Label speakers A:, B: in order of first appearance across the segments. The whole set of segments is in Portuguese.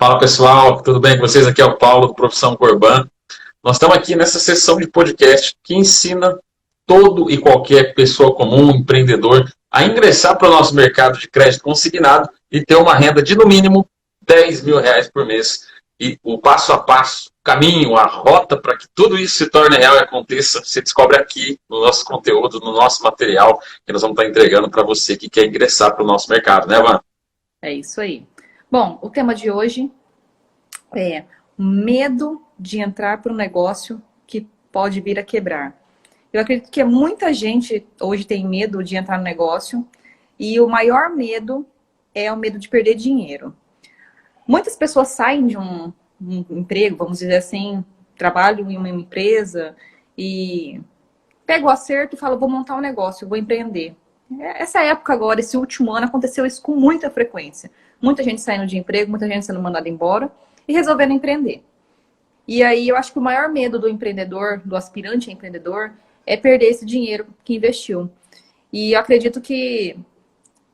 A: Fala pessoal, tudo bem com vocês? Aqui é o Paulo do Profissão Corban. Nós estamos aqui nessa sessão de podcast que ensina todo e qualquer pessoa comum, empreendedor, a ingressar para o nosso mercado de crédito consignado e ter uma renda de no mínimo R$ 10.000 por mês. E o passo a passo, o caminho, a rota para que tudo isso se torne real e aconteça, você descobre aqui no nosso conteúdo, no nosso material que nós vamos estar entregando para você que quer ingressar para o nosso mercado, né, Van?
B: É isso aí. Bom, o tema de hoje é medo de entrar para um negócio que pode vir a quebrar. Eu acredito que muita gente hoje tem medo de entrar no negócio e o maior medo é o medo de perder dinheiro. Muitas pessoas saem de um emprego, vamos dizer assim, trabalham em uma empresa e pegam o acerto e falam, vou montar um negócio, vou empreender. Essa época agora, esse último ano, aconteceu isso com muita frequência. Muita gente saindo de emprego, muita gente sendo mandada embora e resolvendo empreender. E aí eu acho que o maior medo do empreendedor, do aspirante a empreendedor, é perder esse dinheiro que investiu. E eu acredito que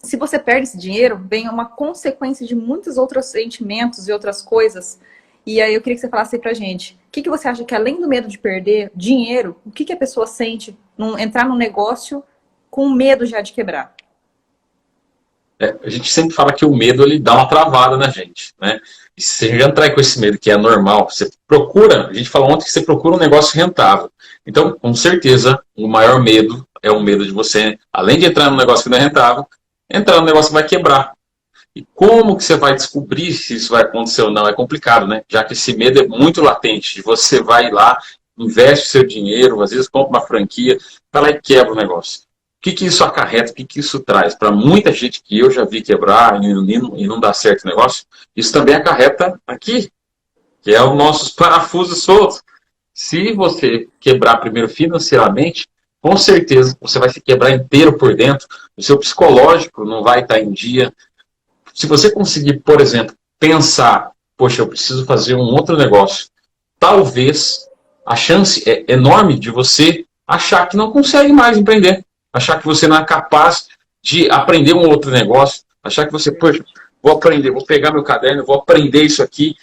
B: se você perde esse dinheiro, vem uma consequência de muitos outros sentimentos e outras coisas. E aí eu queria que você falasse aí pra gente, o que você acha que além do medo de perder dinheiro, o que a pessoa sente entrar num negócio com medo já de quebrar?
A: A gente sempre fala que o medo ele dá uma travada na gente, né? E se você já entrar com esse medo que é normal, você procura, a gente falou ontem que você procura um negócio rentável. Então, com certeza, o maior medo é o medo de você, além de entrar num negócio que não é rentável, entrar num negócio que vai quebrar. E como que você vai descobrir se isso vai acontecer ou não? É complicado, né? Já que esse medo é muito latente. Você vai lá, investe seu dinheiro, às vezes compra uma franquia, vai lá e quebra o negócio. O que isso acarreta, o que isso traz? Para muita gente que eu já vi quebrar e não dá certo o negócio, isso também acarreta aqui, que é os nossos parafusos soltos. Se você quebrar primeiro financeiramente, com certeza você vai se quebrar inteiro por dentro, o seu psicológico não vai estar em dia. Se você conseguir, por exemplo, pensar, poxa, eu preciso fazer um outro negócio, talvez a chance é enorme de você achar que não consegue mais empreender, achar que você não é capaz de aprender um outro negócio, achar que você, poxa, vou aprender, vou pegar meu caderno, vou aprender isso aqui.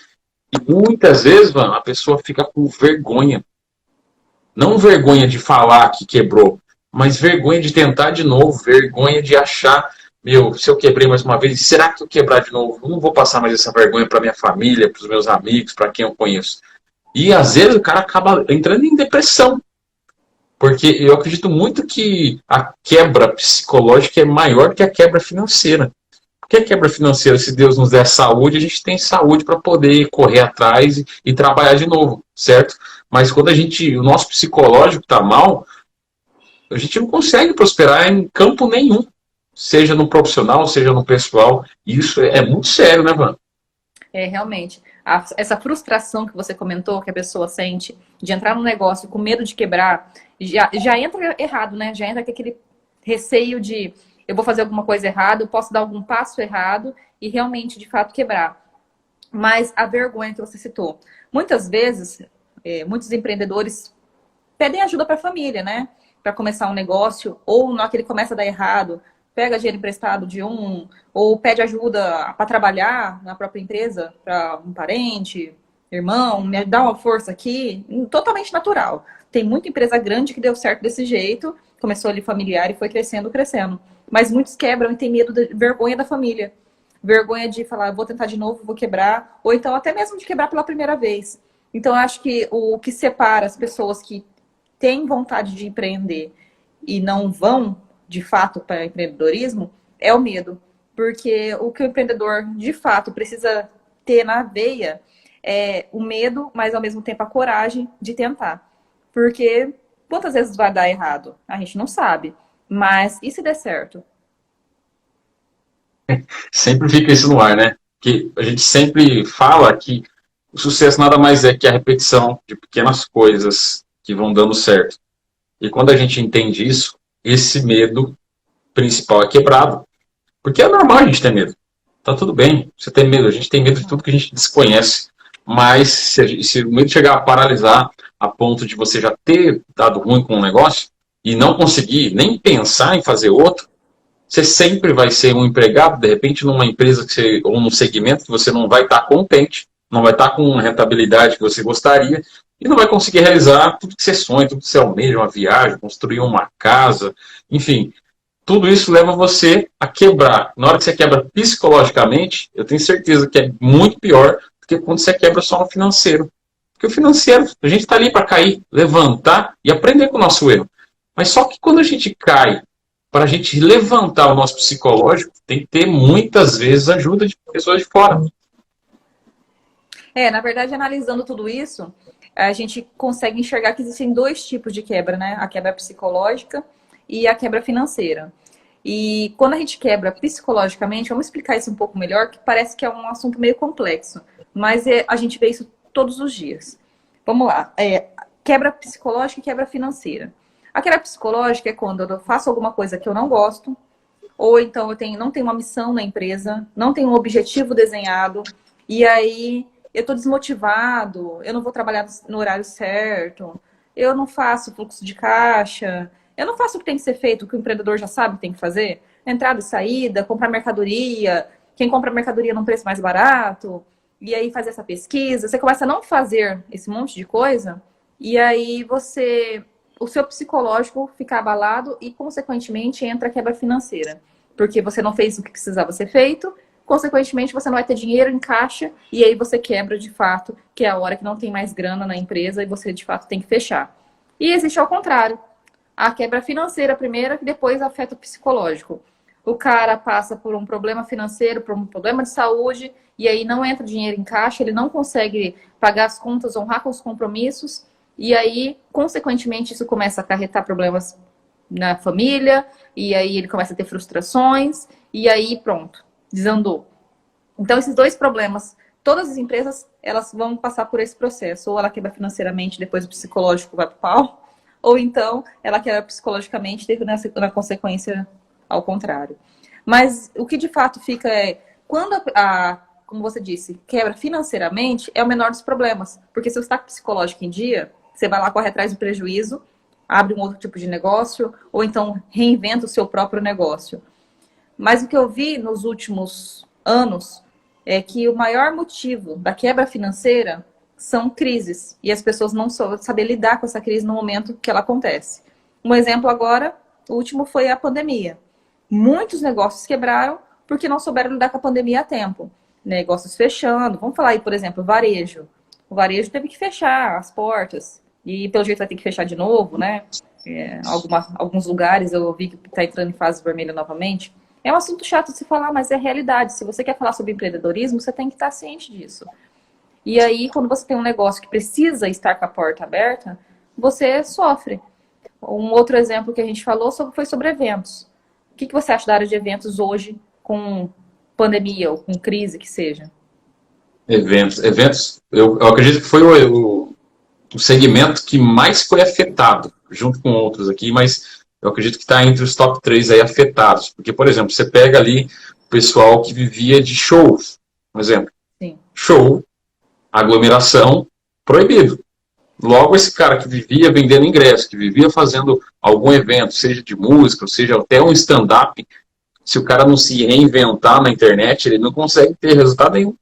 A: E muitas vezes, mano, a pessoa fica com vergonha. Não vergonha de falar que quebrou, mas vergonha de tentar de novo, vergonha de achar, meu, se eu quebrei mais uma vez, será que eu quebrar de novo? Eu não vou passar mais essa vergonha para minha família, para os meus amigos, para quem eu conheço. E às vezes o cara acaba entrando em depressão. Porque eu acredito muito que a quebra psicológica é maior que a quebra financeira. Porque a quebra financeira, se Deus nos der saúde, a gente tem saúde para poder correr atrás e trabalhar de novo, certo? Mas quando o nosso psicológico está mal, a gente não consegue prosperar em campo nenhum. Seja no profissional, seja no pessoal. E isso é muito sério, né, Van?
B: Realmente. Essa frustração que você comentou, que a pessoa sente de entrar num negócio com medo de quebrar, já entra errado, né? Já entra com aquele receio de eu vou fazer alguma coisa errada, eu posso dar algum passo errado e realmente, de fato, quebrar. Mas a vergonha que você citou. Muitas vezes, muitos empreendedores pedem ajuda para a família, né? Para começar um negócio, ou na hora que ele começa a dar errado, pega dinheiro emprestado de ou pede ajuda para trabalhar na própria empresa, para um parente, irmão, me dá uma força aqui, totalmente natural. Tem muita empresa grande que deu certo desse jeito, começou ali familiar e foi crescendo, crescendo. Mas muitos quebram e tem medo de vergonha da família. Vergonha de falar, vou tentar de novo, vou quebrar, ou então até mesmo de quebrar pela primeira vez. Então, eu acho que o que separa as pessoas que têm vontade de empreender e não vão de fato para empreendedorismo é o medo. Porque o que o empreendedor de fato precisa ter na veia é o medo, mas ao mesmo tempo a coragem de tentar. Porque quantas vezes vai dar errado? A gente não sabe. Mas e se der certo?
A: Sempre fica isso no ar, né? Que a gente sempre fala que o sucesso nada mais é que a repetição de pequenas coisas que vão dando certo. E quando a gente entende isso, esse medo principal é quebrado. Porque é normal a gente ter medo. Tá tudo bem, você tem medo. A gente tem medo de tudo que a gente desconhece. Mas se o medo chegar a paralisar a ponto de você já ter dado ruim com um negócio e não conseguir nem pensar em fazer outro, Você sempre vai ser um empregado, de repente, numa empresa que você, ou num segmento que você não vai estar contente, não vai estar com a rentabilidade que você gostaria, e não vai conseguir realizar tudo que você sonha, tudo que você almeja, uma viagem, construir uma casa, enfim. Tudo isso leva você a quebrar. Na hora que você quebra psicologicamente, eu tenho certeza que é muito pior do que quando você quebra só no financeiro. Porque o financeiro, a gente está ali para cair, levantar e aprender com o nosso erro. Mas só que quando a gente cai, para a gente levantar o nosso psicológico, tem que ter muitas vezes ajuda de pessoas de fora.
B: Na verdade, analisando tudo isso, a gente consegue enxergar que existem dois tipos de quebra, né? A quebra psicológica e a quebra financeira. E quando a gente quebra psicologicamente, vamos explicar isso um pouco melhor, que parece que é um assunto meio complexo, mas a gente vê isso todos os dias. Vamos lá. Quebra psicológica e quebra financeira. A quebra psicológica é quando eu faço alguma coisa que eu não gosto, ou então não tenho uma missão na empresa, não tenho um objetivo desenhado, e aí eu estou desmotivado, eu não vou trabalhar no horário certo, eu não faço fluxo de caixa, eu não faço o que tem que ser feito, o que o empreendedor já sabe que tem que fazer. Entrada e saída, comprar mercadoria, quem compra mercadoria num preço mais barato, e aí fazer essa pesquisa. Você começa a não fazer esse monte de coisa, e aí o seu psicológico fica abalado e, consequentemente, entra a quebra financeira. Porque você não fez o que precisava ser feito, consequentemente, você não vai ter dinheiro em caixa, e aí você quebra de fato, que é a hora que não tem mais grana na empresa e você, de fato, tem que fechar. E existe ao contrário. A quebra financeira primeiro, que depois afeta o psicológico. O cara passa por um problema financeiro, por um problema de saúde, e aí não entra dinheiro em caixa, ele não consegue pagar as contas, honrar com os compromissos, e aí, consequentemente, isso começa a acarretar problemas na família, e aí ele começa a ter frustrações, e aí pronto, desandou. Então, esses dois problemas, todas as empresas, elas vão passar por esse processo. Ou ela quebra financeiramente, depois o psicológico vai pro pau, ou então ela quebra psicologicamente, na consequência ao contrário. Mas o que de fato fica quando como você disse, quebra financeiramente, é o menor dos problemas. Porque se você está com o psicológico em dia, você vai lá, corre atrás do prejuízo, abre um outro tipo de negócio, ou então reinventa o seu próprio negócio. Mas o que eu vi nos últimos anos é que o maior motivo da quebra financeira são crises. E as pessoas não sabem lidar com essa crise no momento que ela acontece. Um exemplo agora, o último foi a pandemia. Muitos negócios quebraram porque não souberam lidar com a pandemia a tempo. Negócios fechando. Vamos falar aí, por exemplo, varejo. O varejo teve que fechar as portas. E pelo jeito vai ter que fechar de novo, né? Alguns lugares eu vi que está entrando em fase vermelha novamente. É um assunto chato de se falar, mas é realidade. Se você quer falar sobre empreendedorismo, você tem que estar ciente disso. E aí, quando você tem um negócio que precisa estar com a porta aberta, você sofre. Um outro exemplo que a gente falou foi sobre eventos. O que você acha da área de eventos hoje, com pandemia ou com crise que seja?
A: Eventos, eu acredito que foi o segmento que mais foi afetado, junto com outros aqui, mas eu acredito que está entre os top 3 aí afetados. Porque, por exemplo, você pega ali o pessoal que vivia de shows, por exemplo.
B: Sim.
A: Show, aglomeração, proibido. Logo, esse cara que vivia vendendo ingresso, que vivia fazendo algum evento, seja de música, seja até um stand-up, se o cara não se reinventar na internet, ele não consegue ter resultado nenhum.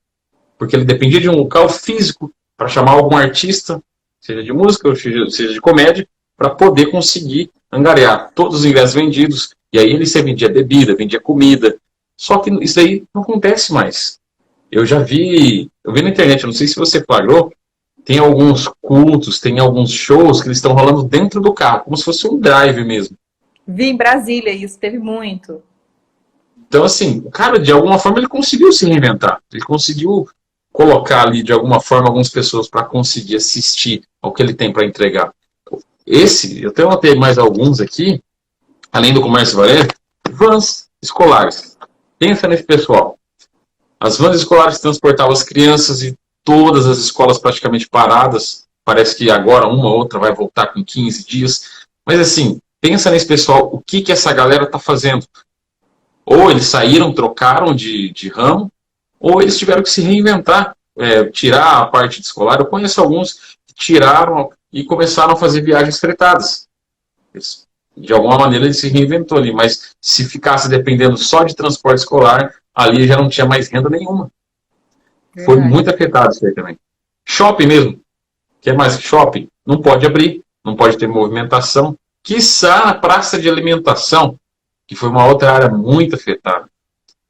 A: Porque ele dependia de um local físico para chamar algum artista, seja de música ou seja de comédia, para poder conseguir angariar todos os ingressos vendidos. E aí ele se vendia bebida, vendia comida. Só que isso aí não acontece mais. Eu vi na internet, eu não sei se você flagrou, tem alguns cultos, tem alguns shows que eles estão rolando dentro do carro, como se fosse um drive mesmo.
B: Vi em Brasília isso, teve muito.
A: Então, assim, o cara, de alguma forma, ele conseguiu se reinventar. Ele conseguiu colocar ali, de alguma forma, algumas pessoas para conseguir assistir ao que ele tem para entregar. Eu até anotei mais alguns aqui, além do comércio varejo, vans escolares. Pensa nesse pessoal. As vans escolares transportavam as crianças e todas as escolas praticamente paradas. Parece que agora uma ou outra vai voltar com 15 dias. Mas assim, pensa nesse pessoal, o que essa galera está fazendo? Ou eles saíram, trocaram de ramo, ou eles tiveram que se reinventar, tirar a parte de escolar. Eu conheço alguns que tiraram e começaram a fazer viagens fretadas. Eles De alguma maneira ele se reinventou ali, mas se ficasse dependendo só de transporte escolar, ali já não tinha mais renda nenhuma. Foi
B: Verdade.
A: muito afetado isso aí também. Shopping mesmo, que é mais shopping, não pode abrir, não pode ter movimentação. Quiçá a praça de alimentação, que foi uma outra área muito afetada. Pra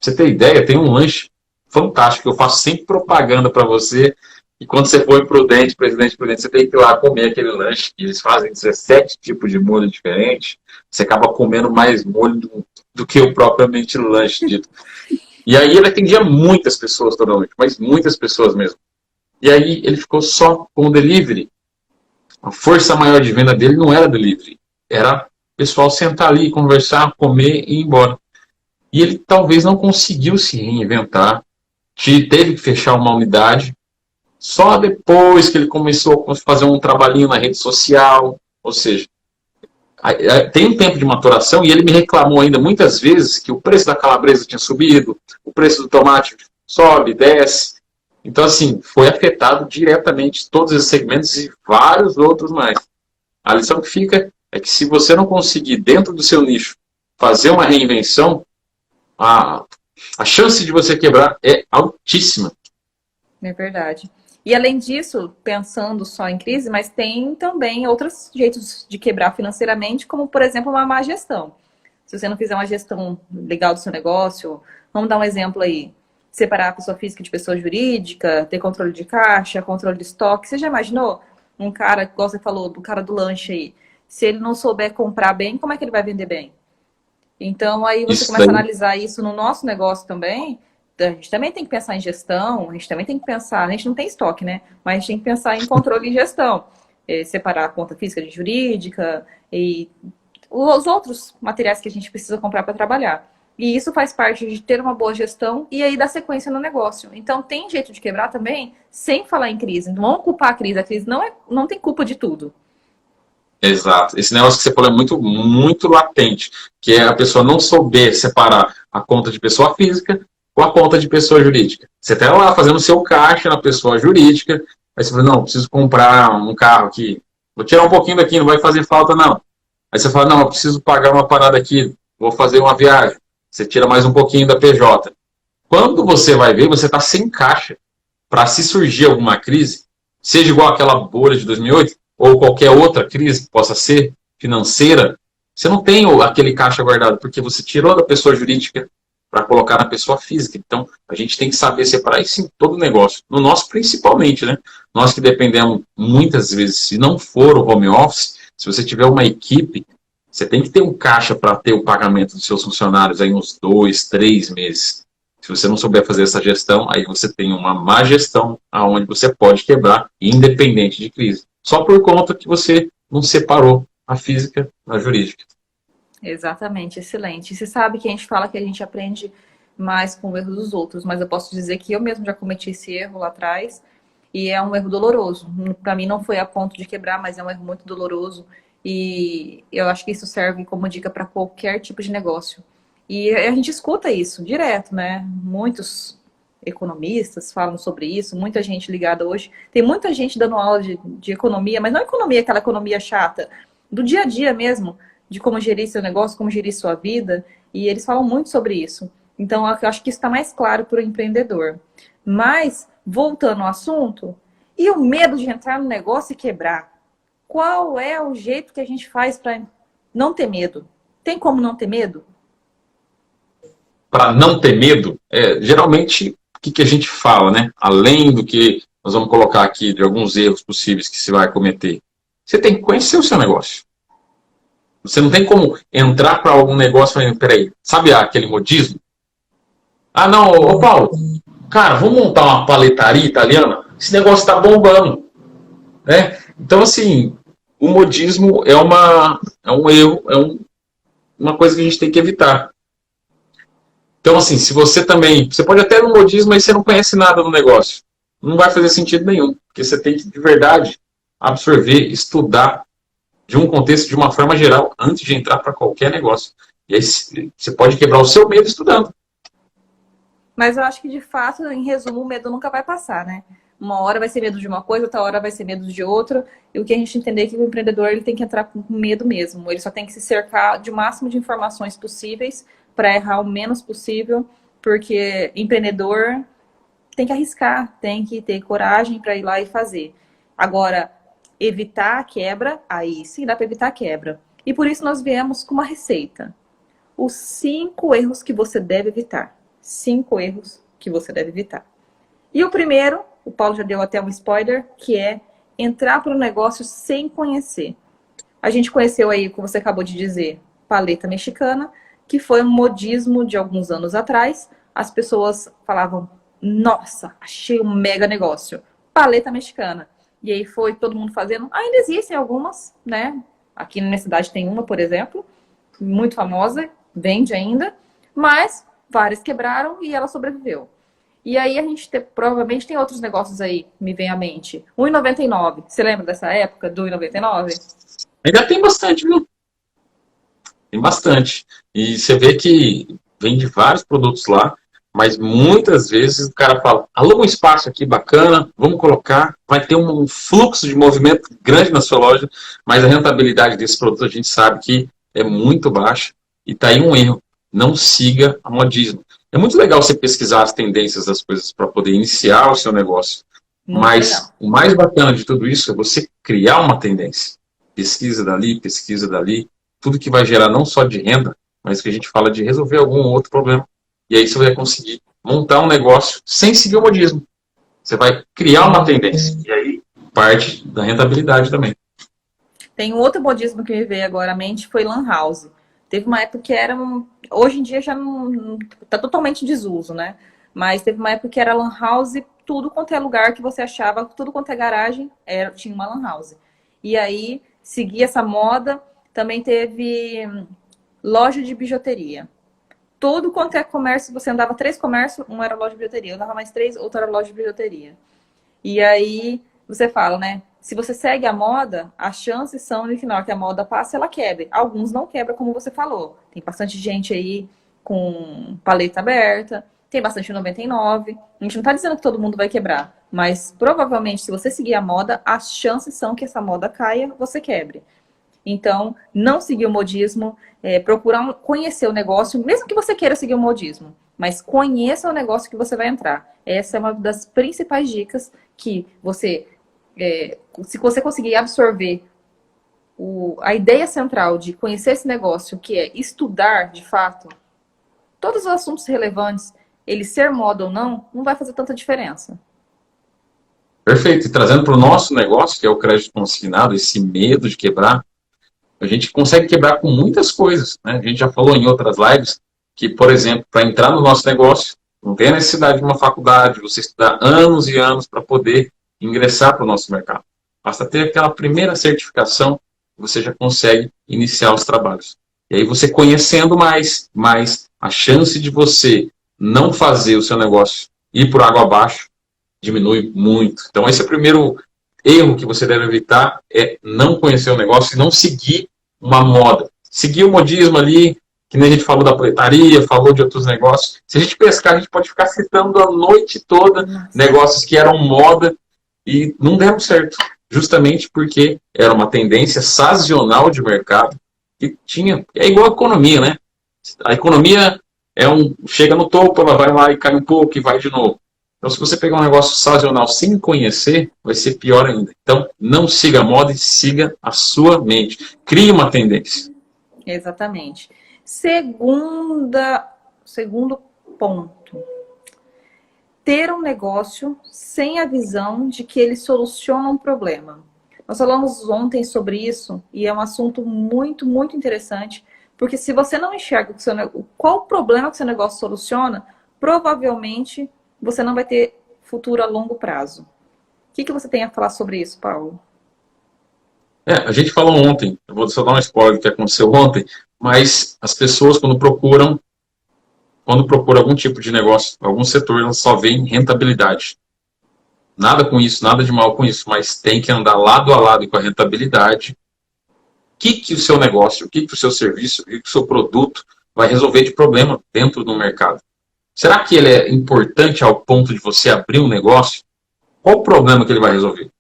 A: você ter ideia, tem um lanche fantástico, eu faço sempre propaganda para você, e quando você for em Prudente, Presidente Prudente, você tem que ir lá comer aquele lanche, que eles fazem 17 tipos de molho diferentes, você acaba comendo mais molho do que o propriamente lanche dito. E aí ele atendia muitas pessoas toda noite, mas muitas pessoas mesmo. E aí ele ficou só com o delivery. A força maior de venda dele não era delivery, era o pessoal sentar ali, conversar, comer e ir embora. E ele talvez não conseguiu se reinventar, teve que fechar uma unidade, só depois que ele começou a fazer um trabalhinho na rede social, ou seja, tem um tempo de maturação e ele me reclamou ainda muitas vezes que o preço da calabresa tinha subido, o preço do tomate sobe, desce. Então, assim, foi afetado diretamente todos esses segmentos e vários outros mais. A lição que fica é que se você não conseguir, dentro do seu nicho, fazer uma reinvenção, a, a chance de você quebrar é altíssima.
B: É verdade. E além disso, pensando só em crise, mas tem também outros jeitos de quebrar financeiramente, como, por exemplo, uma má gestão. Se você não fizer uma gestão legal do seu negócio, vamos dar um exemplo aí. Separar a pessoa física de pessoa jurídica, ter controle de caixa, controle de estoque. Você já imaginou um cara, igual você falou, do cara do lanche aí, se ele não souber comprar bem, como é que ele vai vender bem? Então, aí você
A: Isso
B: começa a
A: daí,
B: analisar isso no nosso negócio também. A gente também tem que pensar em gestão, a gente também tem que pensar, a gente não tem estoque, né? Mas a gente tem que pensar em controle e gestão. Separar a conta física de jurídica e os outros materiais que a gente precisa comprar para trabalhar. E isso faz parte de ter uma boa gestão e aí dar sequência no negócio. Então, tem jeito de quebrar também sem falar em crise. Não vamos culpar a crise não tem culpa de tudo.
A: exato. Esse negócio que você falou é muito, muito latente, que é a pessoa não souber separar a conta de pessoa física com a conta de pessoa jurídica. Você está lá fazendo o seu caixa na pessoa jurídica, aí você fala, não, preciso comprar um carro aqui, vou tirar um pouquinho daqui, não vai fazer falta não. Aí você fala, não, eu preciso pagar uma parada aqui, vou fazer uma viagem. Você tira mais um pouquinho da PJ. Quando você vai ver, você está sem caixa para se surgir alguma crise, seja igual aquela bolha de 2008, ou qualquer outra crise que possa ser financeira, você não tem aquele caixa guardado, porque você tirou da pessoa jurídica para colocar na pessoa física. Então, a gente tem que saber separar isso em todo negócio. No nosso, principalmente, né? Nós que dependemos, muitas vezes, se não for o home office, se você tiver uma equipe, você tem que ter um caixa para ter o pagamento dos seus funcionários aí uns 2, 3 meses. Se você não souber fazer essa gestão, aí você tem uma má gestão aonde você pode quebrar, independente de crise. Só por conta que você não separou a física da jurídica.
B: Exatamente, excelente. E você sabe que a gente fala que a gente aprende mais com o erro dos outros, mas eu posso dizer que eu mesmo já cometi esse erro lá atrás e é um erro doloroso. Para mim não foi a ponto de quebrar, mas é um erro muito doloroso e eu acho que isso serve como dica para qualquer tipo de negócio. E a gente escuta isso direto, né? Muitos economistas falam sobre isso, muita gente ligada hoje. Tem muita gente dando aula de economia, mas não economia, aquela economia chata, do dia a dia mesmo, de como gerir seu negócio, como gerir sua vida, e eles falam muito sobre isso. Então, eu acho que isso está mais claro para o empreendedor. Mas, voltando ao assunto, e o medo de entrar no negócio e quebrar? Qual é o jeito que a gente faz para não ter medo? Tem como não ter medo?
A: Para não ter medo, geralmente, o que a gente fala, né? Além do que nós vamos colocar aqui de alguns erros possíveis que se vai cometer, você tem que conhecer o seu negócio. Você não tem como entrar para algum negócio e falar, peraí, sabe aquele modismo? Ah, não, ô Paulo, cara, vamos montar uma paletaria italiana? Esse negócio está bombando, né? Então, assim, o modismo é um erro, uma coisa que a gente tem que evitar. Então, assim, se você também, você pode até no modismo, mas você não conhece nada do negócio. Não vai fazer sentido nenhum, porque você tem que, de verdade, absorver, estudar de um contexto de uma forma geral antes de entrar para qualquer negócio. E aí você pode quebrar o seu medo estudando.
B: Mas eu acho que, de fato, em resumo, o medo nunca vai passar, né? Uma hora vai ser medo de uma coisa, outra hora vai ser medo de outra. E o que a gente entender é que o empreendedor ele tem que entrar com medo mesmo. Ele só tem que se cercar de máximo de informações possíveis para errar o menos possível, porque empreendedor tem que arriscar, tem que ter coragem para ir lá e fazer. Agora, evitar a quebra, aí sim dá para evitar a quebra. E por isso nós viemos com uma receita. Os 5 erros que você deve evitar. 5 erros que você deve evitar. E o primeiro, o Paulo já deu até um spoiler, que é entrar para o negócio sem conhecer. A gente conheceu aí, como você acabou de dizer, paleta mexicana, que foi um modismo de alguns anos atrás. As pessoas falavam, nossa, achei um mega negócio. Paleta mexicana. E aí foi todo mundo fazendo. Ainda existem algumas, né? Aqui na minha cidade tem uma, por exemplo, muito famosa, vende ainda, mas várias quebraram e ela sobreviveu. E aí a gente provavelmente tem outros negócios aí, me vem à mente. 1,99. Você lembra dessa época do 1,99?
A: Ainda tem bastante, viu? Tem bastante. E você vê que vende vários produtos lá, mas muitas vezes o cara fala, aluga um espaço aqui bacana, vamos colocar, vai ter um fluxo de movimento grande na sua loja, mas a rentabilidade desse produto a gente sabe que é muito baixa e está aí um erro. Não siga a modismo. É muito legal você pesquisar as tendências das coisas para poder iniciar o seu negócio,
B: Muito
A: mas
B: legal.
A: o mais bacana de tudo isso é você criar uma tendência. Pesquisa dali, tudo que vai gerar não só de renda, mas que a gente fala de resolver algum outro problema. E aí você vai conseguir montar um negócio sem seguir o modismo. Você vai criar uma tendência. E aí parte da rentabilidade também.
B: Tem um outro modismo que me veio agora à mente, foi Lan House. Teve uma época que era... Hoje em dia já não... Tá totalmente em desuso, né? Mas teve uma época que era Lan House, tudo quanto é lugar que você achava, tudo quanto é garagem, tinha uma Lan House. E aí, seguia essa moda. Também teve loja de bijuteria. Todo quanto é comércio, você andava 3 comércios, um era loja de bijuteria. Eu andava mais 3, outro era loja de bijuteria. E aí, você fala, né? Se você segue a moda, as chances são de que na hora que a moda passa, ela quebre. Alguns não quebram, como você falou. Tem bastante gente aí com paleta aberta, tem bastante 99. A gente não tá dizendo que todo mundo vai quebrar. Mas, provavelmente, se você seguir a moda, as chances são que essa moda caia, você quebre. Então, não seguir o modismo, procurar conhecer o negócio, mesmo que você queira seguir o modismo, mas conheça o negócio que você vai entrar. Essa é uma das principais dicas que você, se você conseguir absorver a ideia central de conhecer esse negócio, que é estudar, de fato, todos os assuntos relevantes, ele ser moda ou não vai fazer tanta diferença.
A: Perfeito. E trazendo para o nosso negócio, que é o crédito consignado, esse medo de quebrar, a gente consegue quebrar com muitas coisas, né? A gente já falou em outras lives que, por exemplo, para entrar no nosso negócio, não tem a necessidade de uma faculdade, você estudar anos e anos para poder ingressar para o nosso mercado. Basta ter aquela primeira certificação, você já consegue iniciar os trabalhos. E aí você conhecendo mais a chance de você não fazer o seu negócio ir por água abaixo diminui muito. Então esse é o primeiro erro que você deve evitar, é não conhecer o negócio e não seguir uma moda. Seguir o modismo ali, que nem a gente falou da proletaria, falou de outros negócios. Se a gente pescar, a gente pode ficar citando a noite toda negócios que eram moda e não deram certo. Justamente porque era uma tendência sazonal de mercado que tinha. É igual a economia, né? A economia chega no topo, ela vai lá e cai um pouco e vai de novo. Então, se você pegar um negócio sazonal sem conhecer, vai ser pior ainda. Então, não siga a moda e siga a sua mente. Crie uma tendência.
B: Exatamente. Segundo ponto. Ter um negócio sem a visão de que ele soluciona um problema. Nós falamos ontem sobre isso e é um assunto muito, muito interessante, porque se você não enxerga qual o problema que seu negócio soluciona, provavelmente você não vai ter futuro a longo prazo. O que você tem a falar sobre isso, Paulo?
A: A gente falou ontem, eu vou só dar um spoiler do que aconteceu ontem, mas as pessoas quando procuram algum tipo de negócio, algum setor, elas só veem rentabilidade. Nada com isso, nada de mal com isso, mas tem que andar lado a lado com a rentabilidade. O que o seu negócio, o que o seu serviço, o que o seu produto vai resolver de problema dentro do mercado? Será que ele é importante ao ponto de você abrir um negócio? Qual o problema que ele vai resolver?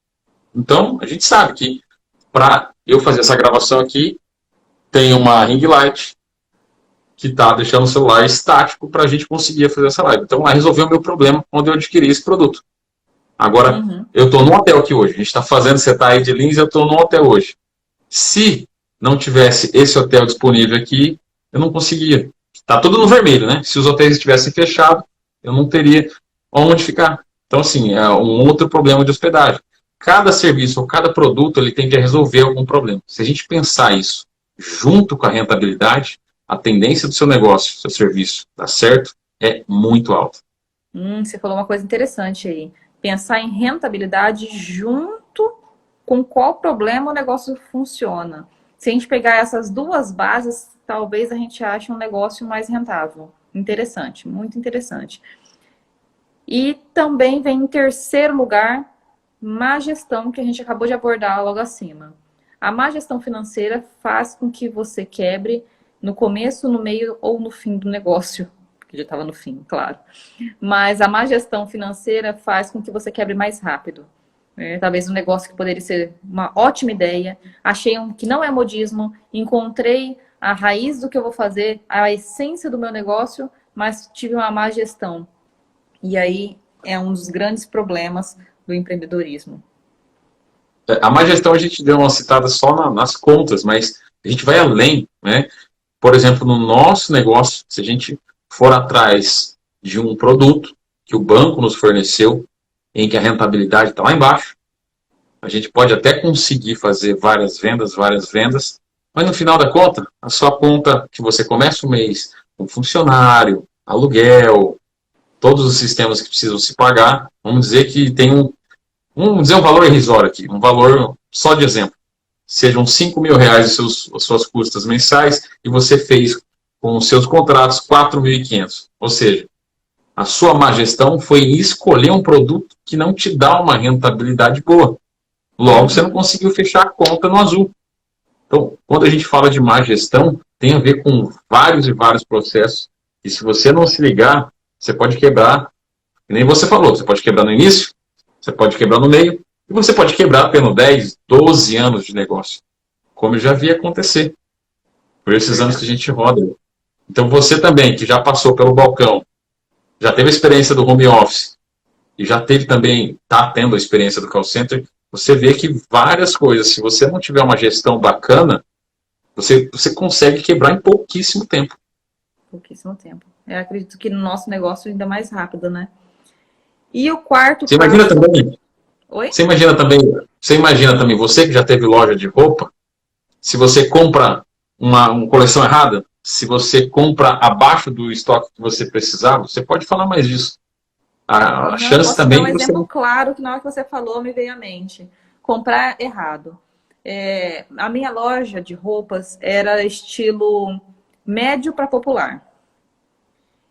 A: Então, a gente sabe que para eu fazer essa gravação aqui, tem uma ring light que está deixando o celular estático para a gente conseguir fazer essa live. Então, lá resolveu o meu problema quando eu adquiri esse produto. Agora, eu estou no hotel aqui hoje. A gente está fazendo, você está aí de Lins, eu estou no hotel hoje. Se não tivesse esse hotel disponível aqui, eu não conseguia. Está tudo no vermelho, né? Se os hotéis estivessem fechados, eu não teria onde ficar. Então, assim, é um outro problema de hospedagem. Cada serviço ou cada produto, ele tem que resolver algum problema. Se a gente pensar isso junto com a rentabilidade, a tendência do seu negócio, do seu serviço, dar certo, é muito alta.
B: Você falou uma coisa interessante aí. Pensar em rentabilidade junto com qual problema o negócio funciona. Se a gente pegar essas duas bases, talvez a gente ache um negócio mais rentável. Interessante, muito interessante. E também vem em terceiro lugar, má gestão, que a gente acabou de abordar logo acima. A má gestão financeira faz com que você quebre no começo, no meio ou no fim do negócio. Que já estava no fim, claro. Mas a má gestão financeira faz com que você quebre mais rápido. Talvez um negócio que poderia ser uma ótima ideia. Achei que não é modismo. Encontrei a raiz do que eu vou fazer, a essência do meu negócio, mas tive uma má gestão. E aí é um dos grandes problemas do empreendedorismo.
A: A má gestão a gente deu uma citada só nas contas, mas a gente vai além, né? Por exemplo, no nosso negócio, se a gente for atrás de um produto que o banco nos forneceu, em que a rentabilidade está lá embaixo, a gente pode até conseguir fazer várias vendas, mas no final da conta, a sua conta que você começa o mês com funcionário, aluguel, todos os sistemas que precisam se pagar, vamos dizer que tem vamos dizer um valor irrisório aqui, um valor só de exemplo. Sejam 5 mil reais as suas custas mensais e você fez com os seus contratos 4.500. Ou seja, a sua má gestão foi em escolher um produto que não te dá uma rentabilidade boa. Logo, você não conseguiu fechar a conta no azul. Então, quando a gente fala de má gestão, tem a ver com vários e vários processos. E se você não se ligar, você pode quebrar, que nem você falou, você pode quebrar no início, você pode quebrar no meio, e você pode quebrar tendo 10, 12 anos de negócio. Como eu já vi acontecer. Por esses anos que a gente roda. Então, você também, que já passou pelo balcão, já teve a experiência do home office, e já teve também, está tendo a experiência do call center, você vê que várias coisas, se você não tiver uma gestão bacana, você consegue quebrar em pouquíssimo tempo.
B: Pouquíssimo tempo. Eu acredito que no nosso negócio ainda mais rápido, né? E o quarto
A: Você imagina também?
B: Oi?
A: Você imagina também, você que já teve loja de roupa, se você compra uma coleção errada, se você compra abaixo do estoque que você precisava, você pode falar mais disso. A chance também...
B: Um exemplo claro que na hora que você falou me veio à mente. Comprar errado. A minha loja de roupas era estilo médio para popular.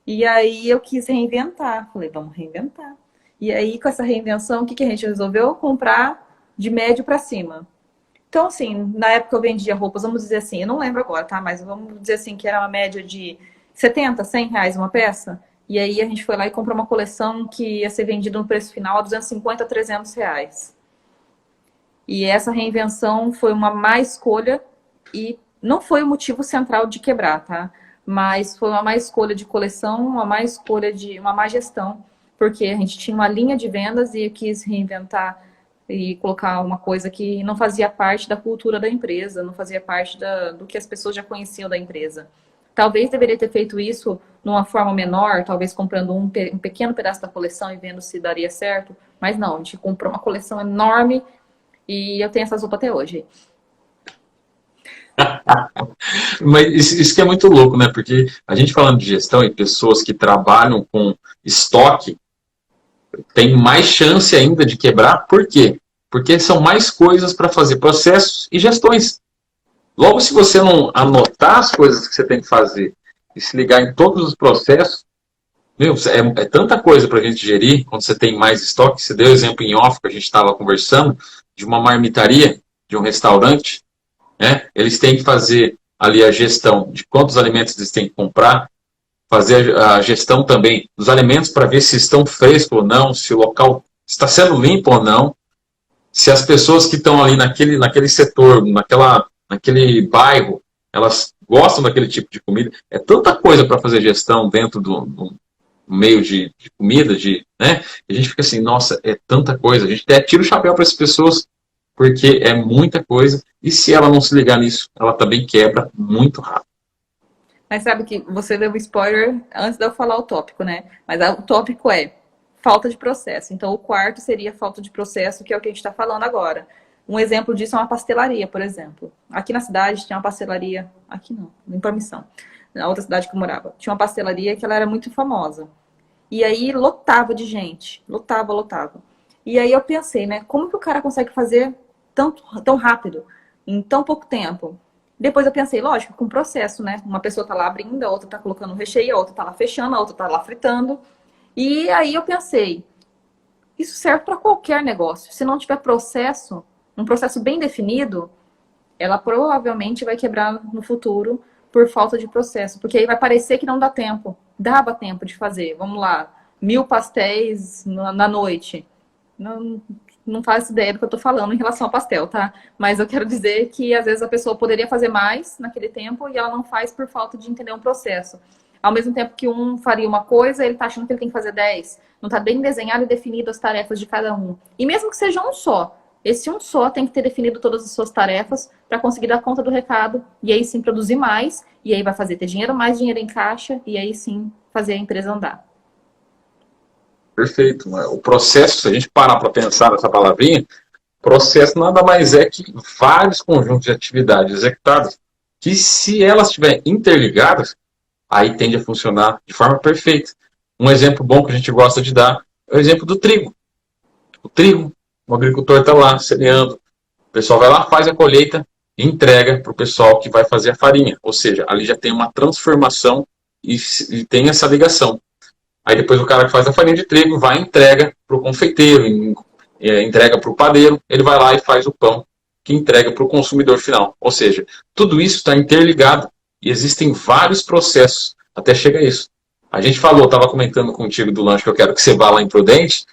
B: E aí eu quis reinventar. Falei, vamos reinventar. E aí com essa reinvenção, o que a gente resolveu? Comprar de médio para cima. Então, assim, na época eu vendia roupas, vamos dizer assim, eu não lembro agora, tá? Mas vamos dizer assim, que era uma média de 70, 100 reais uma peça. E aí a gente foi lá e comprou uma coleção que ia ser vendida no preço final a 250, 300 reais. E essa reinvenção foi uma má escolha e não foi o motivo central de quebrar, tá? Mas foi uma má escolha de coleção, uma má escolha de uma má gestão, porque a gente tinha uma linha de vendas e eu quis reinventar e colocar uma coisa que não fazia parte da cultura da empresa, não fazia parte do que as pessoas já conheciam da empresa. Talvez deveria ter feito isso numa forma menor, talvez comprando um pequeno pedaço da coleção e vendo se daria certo. Mas não, a gente comprou uma coleção enorme e eu tenho essas roupas até hoje.
A: Mas isso que é muito louco, né? Porque a gente falando de gestão e pessoas que trabalham com estoque, tem mais chance ainda de quebrar. Por quê? Porque são mais coisas para fazer, processos e gestões. Logo, se você não anotar as coisas que você tem que fazer e se ligar em todos os processos, meu, é tanta coisa para a gente gerir quando você tem mais estoque. Você deu exemplo em off que a gente estava conversando de uma marmitaria, de um restaurante, né? Eles têm que fazer ali a gestão de quantos alimentos eles têm que comprar, fazer a gestão também dos alimentos para ver se estão frescos ou não, se o local se está sendo limpo ou não, se as pessoas que estão ali naquele setor, naquele bairro, elas gostam daquele tipo de comida. É tanta coisa para fazer gestão dentro do meio de comida, né? E a gente fica assim, nossa, é tanta coisa. A gente até tira o chapéu para essas pessoas, porque é muita coisa. E se ela não se ligar nisso, ela também quebra muito rápido.
B: Mas sabe que você deu um spoiler antes de eu falar o tópico, né? Mas o tópico é falta de processo. Então, o quarto seria falta de processo, que é o que a gente está falando agora. Um exemplo disso é uma pastelaria, por exemplo. Aqui na cidade tinha uma pastelaria, aqui não, em Promissão, na outra cidade que eu morava. Tinha uma pastelaria que ela era muito famosa. E aí lotava de gente, lotava, lotava. E aí eu pensei, né, como que o cara consegue fazer tão rápido, em tão pouco tempo? Depois eu pensei, lógico, com processo, né? Uma pessoa tá lá abrindo, a outra tá colocando o recheio, a outra tá lá fechando, a outra tá lá fritando. E aí eu pensei, isso serve para qualquer negócio. Se não tiver processo, um processo bem definido, ela provavelmente vai quebrar no futuro por falta de processo. Porque aí vai parecer que não dá tempo. Dava tempo de fazer. Vamos lá, 1000 pastéis na noite. Não faz ideia do que eu tô falando em relação ao pastel, tá? Mas eu quero dizer que às vezes a pessoa poderia fazer mais naquele tempo e ela não faz por falta de entender um processo. Ao mesmo tempo que um faria uma coisa, ele tá achando que ele tem que fazer 10. Não tá bem desenhado e definido as tarefas de cada um. E mesmo que seja um só, esse um só tem que ter definido todas as suas tarefas para conseguir dar conta do recado e aí sim produzir mais, e aí vai fazer ter dinheiro, mais dinheiro em caixa e aí sim fazer a empresa andar.
A: Perfeito. O processo, se a gente parar para pensar nessa palavrinha, processo nada mais é que vários conjuntos de atividades executadas que, se elas estiverem interligadas, aí tende a funcionar de forma perfeita. Um exemplo bom que a gente gosta de dar é o exemplo do trigo. O trigo, o agricultor está lá semeando, o pessoal vai lá, faz a colheita e entrega para o pessoal que vai fazer a farinha. Ou seja, ali já tem uma transformação e tem essa ligação. Aí depois o cara que faz a farinha de trigo vai e entrega para o confeiteiro, entrega para o padeiro, ele vai lá e faz o pão que entrega para o consumidor final. Ou seja, tudo isso está interligado e existem vários processos até chegar a isso. A gente falou, estava comentando contigo do lanche que eu quero que você vá lá em Prudente.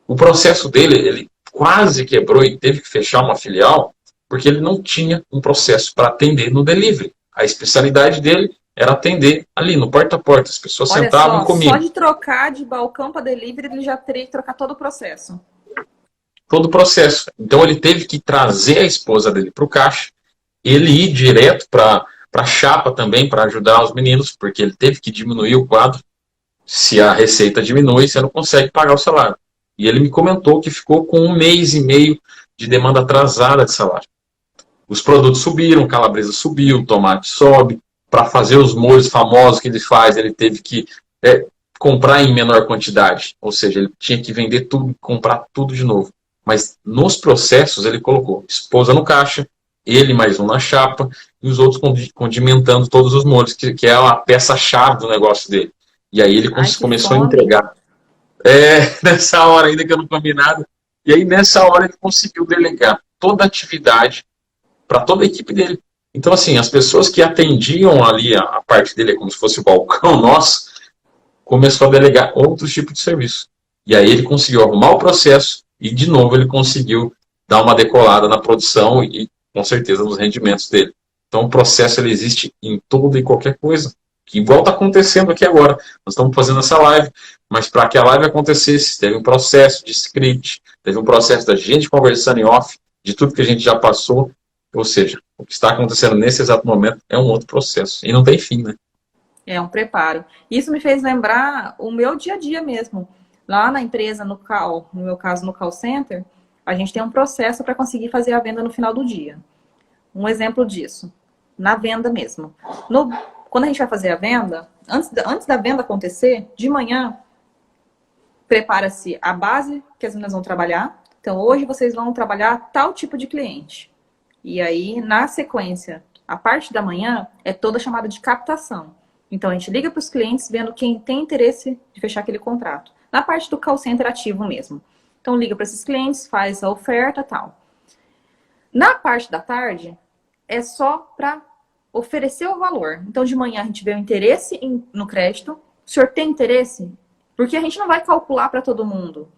A: O processo dele, ele quase quebrou e teve que fechar uma filial porque ele não tinha um processo para atender no delivery. A especialidade dele era atender ali no porta a porta. As pessoas
B: Olha
A: sentavam e
B: só
A: comiam.
B: de trocar de balcão para delivery, ele já teria que trocar todo o processo.
A: Todo o processo. Então ele teve que trazer a esposa dele para o caixa, ele ir direto para a chapa também para ajudar os meninos, porque ele teve que diminuir o quadro. Se a receita diminui, você não consegue pagar o salário. E ele me comentou que ficou com 1 mês e meio de demanda atrasada de salário. Os produtos subiram, calabresa subiu, tomate sobe. Para fazer os molhos famosos que ele faz, ele teve que comprar em menor quantidade. Ou seja, ele tinha que vender tudo, comprar tudo de novo. Mas nos processos ele colocou esposa no caixa, ele mais um na chapa, e os outros condimentando todos os molhos, que é a peça-chave do negócio dele. E aí ele
B: Ai, que
A: começou a
B: fome.
A: entregar. Nessa hora ainda que eu não comi nada. E aí nessa hora ele conseguiu delegar toda a atividade para toda a equipe dele. Então, assim, as pessoas que atendiam ali a parte dele, como se fosse o balcão nosso, começou a delegar outros tipos de serviço. E aí ele conseguiu arrumar o processo e, de novo, ele conseguiu dar uma decolada na produção e, com certeza, nos rendimentos dele. Então, o processo ele existe em toda e qualquer coisa. Que igual está acontecendo aqui agora. Nós estamos fazendo essa live, mas para que a live acontecesse, teve um processo de script, teve um processo da gente conversando em off, de tudo que a gente já passou. Ou seja, o que está acontecendo nesse exato momento é um outro processo. E não tem fim, né?
B: É um preparo. Isso me fez lembrar o meu dia a dia mesmo. Lá na empresa, no meu caso, no call center, a gente tem um processo para conseguir fazer a venda no final do dia. Um exemplo disso, na venda mesmo. Quando a gente vai fazer a venda, antes da venda acontecer, de manhã, prepara-se a base que as meninas vão trabalhar. Então, hoje vocês vão trabalhar tal tipo de cliente. E aí, na sequência, a parte da manhã é toda chamada de captação. Então, a gente liga para os clientes vendo quem tem interesse de fechar aquele contrato. Na parte do call center ativo mesmo. Então, liga para esses clientes, faz a oferta e tal. Na parte da tarde, é só para oferecer o valor. Então, de manhã, a gente vê o interesse no crédito. O senhor tem interesse? Porque a gente não vai calcular para todo mundo.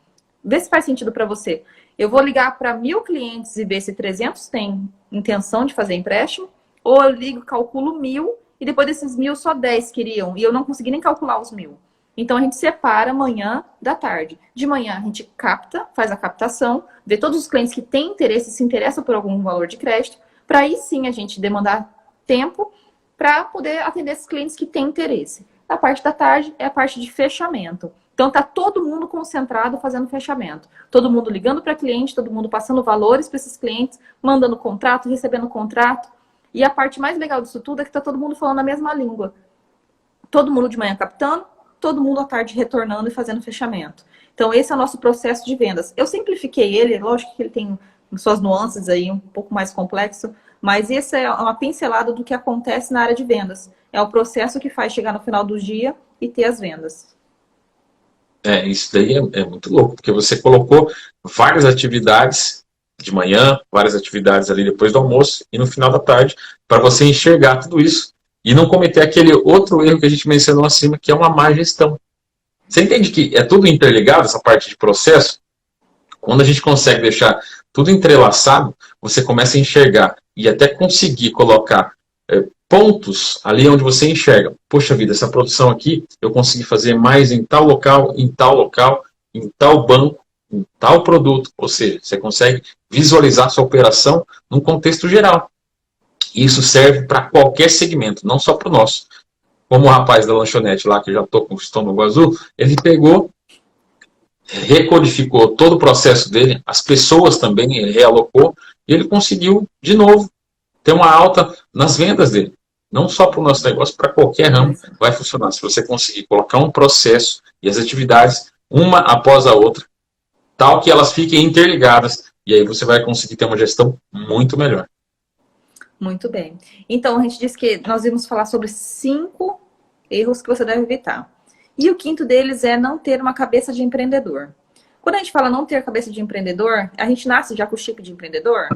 B: vê se faz sentido para você. Eu vou ligar para 1.000 clientes e ver se 300 têm intenção de fazer empréstimo, ou eu ligo, calculo 1.000 e depois desses 1.000 só 10 queriam e eu não consegui nem calcular os 1.000. Então a gente separa manhã da tarde. De manhã a gente capta, faz a captação, vê todos os clientes que têm interesse, se interessam por algum valor de crédito, para aí sim a gente demandar tempo para poder atender esses clientes que têm interesse. A parte da tarde é a parte de fechamento. Então tá todo mundo concentrado fazendo fechamento. Todo mundo ligando para cliente, todo mundo passando valores para esses clientes, mandando contrato, recebendo contrato. E a parte mais legal disso tudo é que tá todo mundo falando a mesma língua. Todo mundo de manhã captando, todo mundo à tarde retornando e fazendo fechamento. Então esse é o nosso processo de vendas. Eu simplifiquei ele, lógico que ele tem suas nuances aí, um pouco mais complexo, mas esse é uma pincelada do que acontece na área de vendas. É o processo que faz chegar no final do dia e ter as vendas.
A: Isso daí é muito louco, porque você colocou várias atividades de manhã, várias atividades ali depois do almoço e no final da tarde, para você enxergar tudo isso e não cometer aquele outro erro que a gente mencionou acima, que é uma má gestão. Você entende que é tudo interligado, essa parte de processo? Quando a gente consegue deixar tudo entrelaçado, você começa a enxergar e até conseguir colocar pontos ali onde você enxerga. Poxa vida, essa produção aqui eu consegui fazer mais em tal local, em tal banco, em tal produto. Ou seja, você consegue visualizar sua operação num contexto geral. Isso serve para qualquer segmento, não só para o nosso. Como o rapaz da lanchonete lá, que eu já estou com o estômago azul, ele pegou, recodificou todo o processo dele, as pessoas também, ele realocou, e ele conseguiu, de novo, ter uma alta nas vendas dele. Não só para o nosso negócio, para qualquer ramo vai funcionar. Se você conseguir colocar um processo e as atividades, uma após a outra, tal que elas fiquem interligadas, e aí você vai conseguir ter uma gestão muito melhor.
B: Muito bem. Então, a gente disse que nós íamos falar sobre 5 erros que você deve evitar. E o quinto deles é não ter uma cabeça de empreendedor. Quando a gente fala não ter cabeça de empreendedor, a gente nasce já com o chip de empreendedor?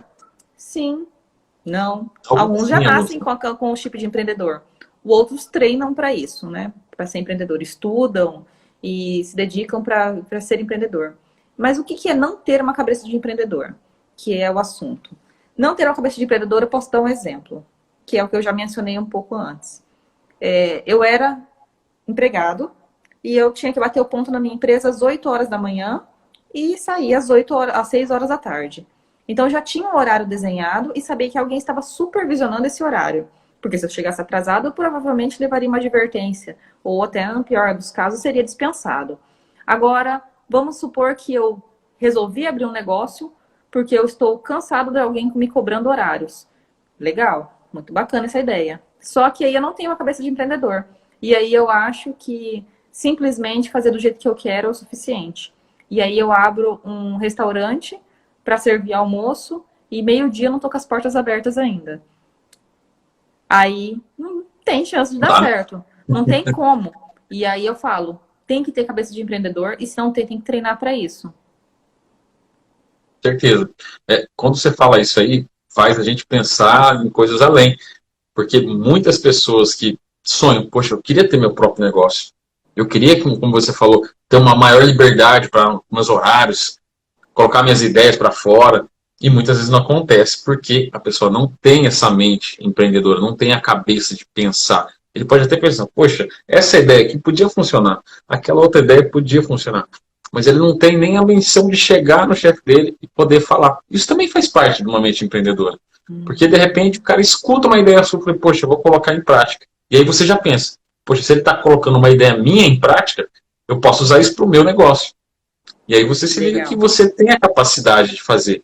B: Sim. Não. Alguns já nascem com o chip de empreendedor. Outros treinam para isso, né? Para ser empreendedor. Estudam e se dedicam para ser empreendedor. Mas o que é não ter uma cabeça de empreendedor? Que é o assunto. Não ter uma cabeça de empreendedor, eu posso dar um exemplo. Que é o que eu já mencionei um pouco antes. Eu era empregado e eu tinha que bater o ponto na minha empresa às 8 horas da manhã e sair às 6 horas da tarde. Então, eu já tinha um horário desenhado e sabia que alguém estava supervisionando esse horário. Porque se eu chegasse atrasado, eu provavelmente levaria uma advertência. Ou até, no pior dos casos, seria dispensado. Agora, vamos supor que eu resolvi abrir um negócio porque eu estou cansado de alguém me cobrando horários. Legal, muito bacana essa ideia. Só que aí eu não tenho uma cabeça de empreendedor. E aí eu acho que simplesmente fazer do jeito que eu quero é o suficiente. E aí eu abro um restaurante para servir almoço e meio-dia eu não tô com as portas abertas ainda. Aí não tem chance de dar certo. Não tem como. E aí eu falo, tem que ter cabeça de empreendedor e se não tem que treinar para isso.
A: Certeza. Quando você fala isso aí, faz a gente pensar em coisas além. Porque muitas pessoas que sonham, poxa, eu queria ter meu próprio negócio. Eu queria, como você falou, ter uma maior liberdade para meus horários, colocar minhas ideias para fora, e muitas vezes não acontece, porque a pessoa não tem essa mente empreendedora, não tem a cabeça de pensar. Ele pode até pensar, poxa, essa ideia aqui podia funcionar, aquela outra ideia podia funcionar, mas ele não tem nem a menção de chegar no chefe dele e poder falar. Isso também faz parte de uma mente empreendedora, porque de repente o cara escuta uma ideia sua e fala, poxa, eu vou colocar em prática. E aí você já pensa, poxa, se ele está colocando uma ideia minha em prática, eu posso usar isso para o meu negócio. E aí você se liga que você tem a capacidade de fazer.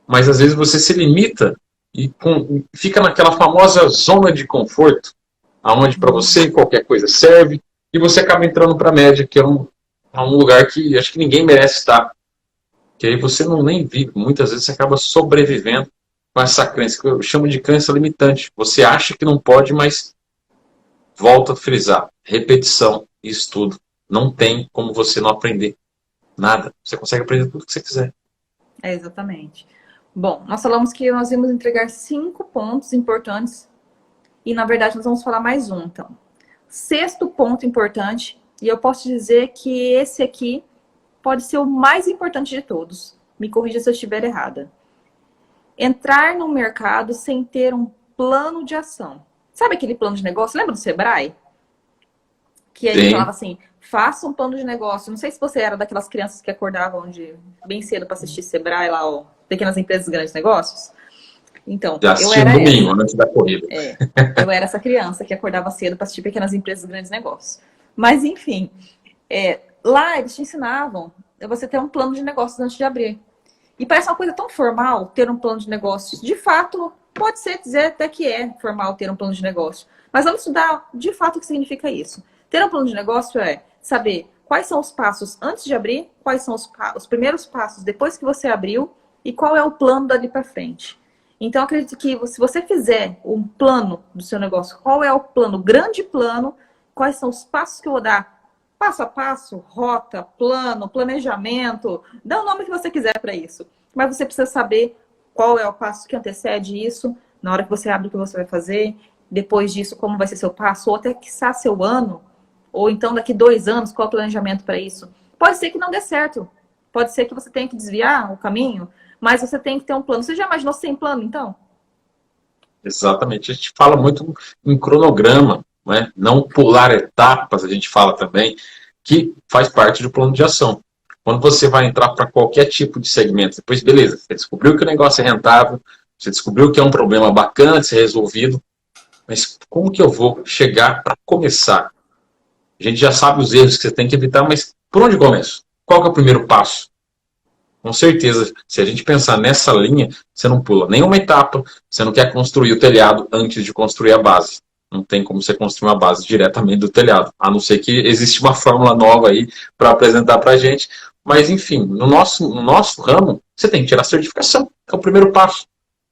A: Mas às vezes você se limita e fica naquela famosa zona de conforto, aonde para você qualquer coisa serve, e você acaba entrando para a média, que é um lugar que acho que ninguém merece estar. Que aí você não nem vive. Muitas vezes você acaba sobrevivendo com essa crença, que eu chamo de crença limitante. Você acha que não pode, mas volta a frisar. Repetição e estudo. Não tem como você não aprender. Nada. Você consegue aprender tudo que você quiser.
B: Exatamente. Bom, nós falamos que nós íamos entregar 5 pontos importantes e, na verdade, nós vamos falar mais um, então. 6º ponto importante, e eu posso dizer que esse aqui pode ser o mais importante de todos. Me corrija se eu estiver errada. Entrar no mercado sem ter um plano de ação. Sabe aquele plano de negócio? Lembra do Sebrae? Que aí falava assim, faça um plano de negócio. Não sei se você era daquelas crianças que acordavam bem cedo para assistir Sebrae lá, ó, Pequenas Empresas, Grandes Negócios. Então,
A: eu era domingo, antes da corrida.
B: Eu era essa criança que acordava cedo para assistir Pequenas Empresas, Grandes Negócios. Mas, enfim, lá eles te ensinavam você ter um plano de negócios antes de abrir. E parece uma coisa tão formal ter um plano de negócios. De fato, pode ser dizer até que é formal ter um plano de negócio. Mas vamos estudar de fato o que significa isso. Ter um plano de negócio é saber quais são os passos antes de abrir, quais são os primeiros passos depois que você abriu e qual é o plano dali para frente. Então, acredito que se você fizer um plano do seu negócio, qual é o plano, grande plano, quais são os passos que eu vou dar, passo a passo, rota, plano, planejamento, dá o nome que você quiser para isso. Mas você precisa saber qual é o passo que antecede isso, na hora que você abre o que você vai fazer, depois disso, como vai ser seu passo, ou até quiçá seu ano, ou então daqui 2 anos, qual é o planejamento para isso. Pode ser que não dê certo, pode ser que você tenha que desviar o caminho, mas você tem que ter um plano. Você já imaginou sem plano, então?
A: Exatamente. A gente fala muito em cronograma, né? Não pular etapas, a gente fala também, que faz parte do plano de ação. Quando você vai entrar para qualquer tipo de segmento, depois, beleza, você descobriu que o negócio é rentável, você descobriu que é um problema bacana de ser resolvido, mas como que eu vou chegar para começar? A gente já sabe os erros que você tem que evitar, mas por onde começo? Qual que é o primeiro passo? Com certeza, se a gente pensar nessa linha, você não pula nenhuma etapa, você não quer construir o telhado antes de construir a base. Não tem como você construir uma base diretamente do telhado, a não ser que existe uma fórmula nova aí para apresentar para a gente. Mas, enfim, no nosso ramo, você tem que tirar a certificação, é o primeiro passo.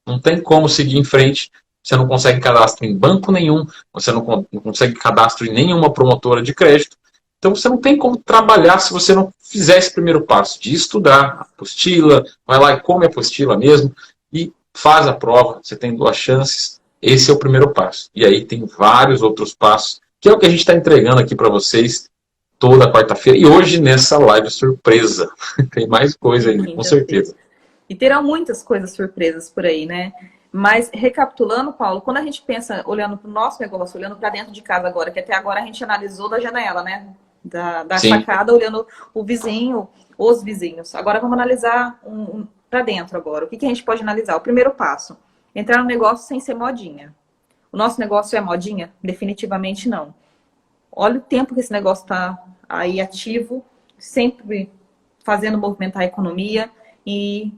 A: Não tem como seguir em frente. Você não consegue cadastro em banco nenhum, você não consegue cadastro em nenhuma promotora de crédito. Então você não tem como trabalhar se você não fizer esse primeiro passo de estudar a apostila, vai lá e come a apostila mesmo e faz a prova. Você tem 2 chances. Esse é o primeiro passo. E aí tem vários outros passos, que é o que a gente está entregando aqui para vocês toda quarta-feira. E hoje nessa live surpresa. Tem mais coisa ainda, com certeza.
B: E terão muitas coisas surpresas por aí, né? Mas, recapitulando, Paulo, quando a gente pensa, olhando para o nosso negócio, olhando para dentro de casa agora, que até agora a gente analisou da janela, né? Da sacada, olhando o vizinho, os vizinhos. Agora vamos analisar para dentro agora. O que a gente pode analisar? O primeiro passo, entrar no negócio sem ser modinha. O nosso negócio é modinha? Definitivamente não. Olha o tempo que esse negócio está aí ativo, sempre fazendo movimentar a economia e